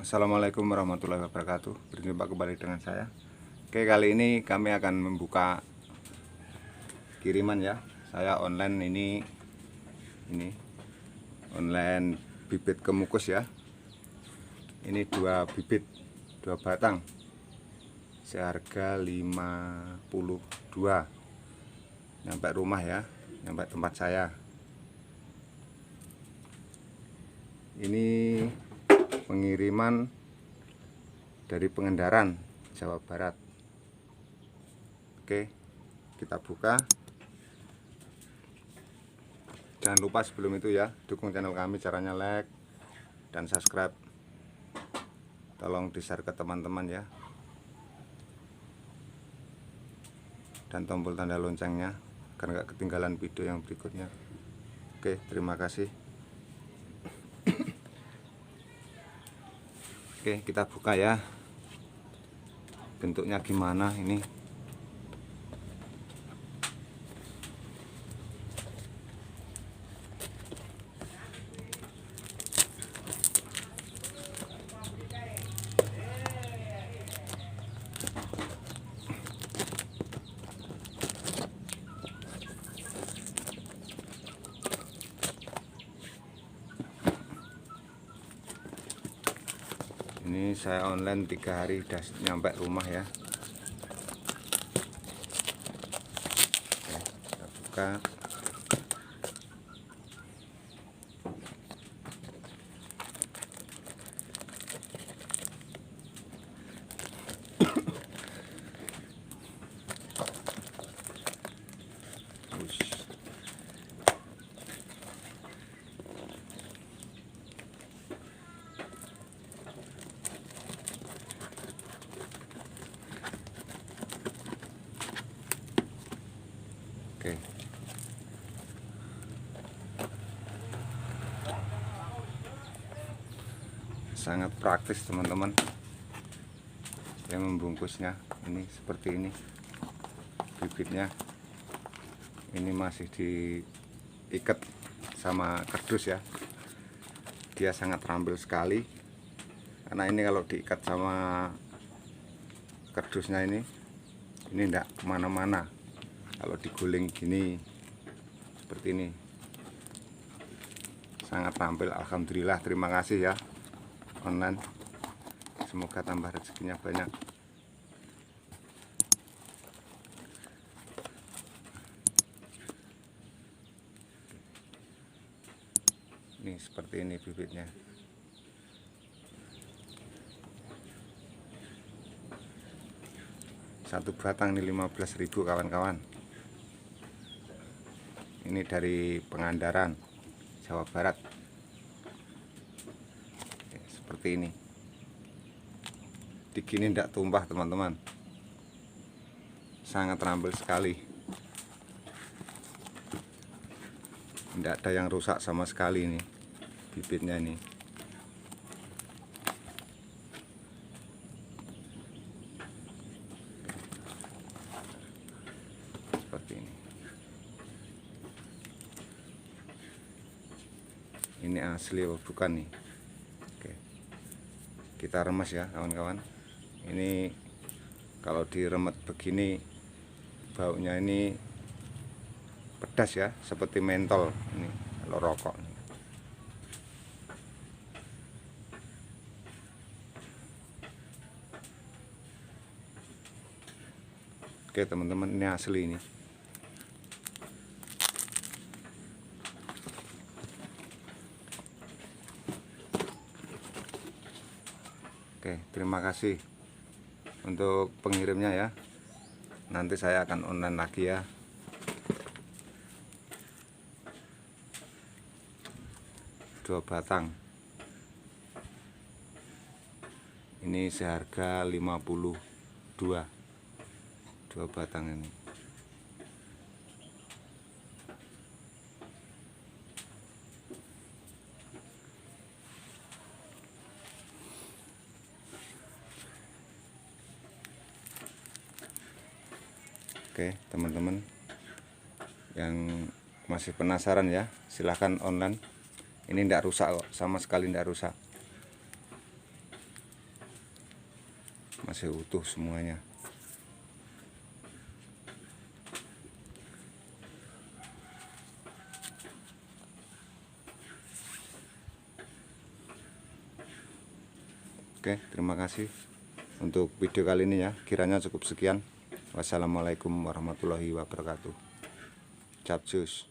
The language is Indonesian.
Assalamualaikum warahmatullahi wabarakatuh. Berjumpa kembali dengan saya. Oke, kali ini kami akan membuka kiriman ya. Saya online ini online bibit kemukus ya. Ini 2 bibit, 2 batang. Seharga 52. Nyampe rumah ya, nyampe tempat saya. Ini pengiriman dari Pangandaran, Jawa Barat. Oke, kita buka. Jangan lupa sebelum itu ya, dukung channel kami, caranya like dan subscribe. Tolong di-share ke teman-teman ya, dan tombol tanda loncengnya agar nggak ketinggalan video yang berikutnya. Oke, terima kasih. Oke, kita buka ya. Bentuknya gimana ini? Ini saya online 3 hari udah nyampe rumah ya. Oke, kita buka. Oke. Sangat praktis teman-teman. Yang membungkusnya ini seperti ini. Bibitnya ini masih diikat sama kardus ya. Dia sangat terampil sekali. Karena ini kalau diikat sama kardusnya ini enggak kemana-mana. Kalau diguling gini seperti ini, sangat tampil. Alhamdulillah, terima kasih ya online. Semoga tambah rezekinya banyak. Ini seperti ini bibitnya. Satu batang ini 15.000 kawan-kawan. Ini dari Pangandaran, Jawa Barat. Oke, seperti ini. Digini tidak tumpah teman-teman. Sangat terampil sekali. Tidak ada yang rusak sama sekali ini bibitnya ini. Seperti ini. Ini asli atau bukan nih? Oke, kita remas ya kawan-kawan. Ini kalau diremet begini baunya ini pedas ya, seperti mentol ini kalau rokok nih. Oke teman-teman, ini asli ini. Oke, terima kasih untuk pengirimnya ya. Nanti saya akan online lagi ya. Dua batang. Ini seharga 52. 2 batang ini. Oke teman-teman yang masih penasaran ya, silahkan online. Ini tidak rusak kok, sama sekali tidak rusak. masih utuh semuanya. Oke, terima kasih untuk video kali ini ya. Kiranya cukup sekian. Wassalamualaikum warahmatullahi wabarakatuh. Capcus.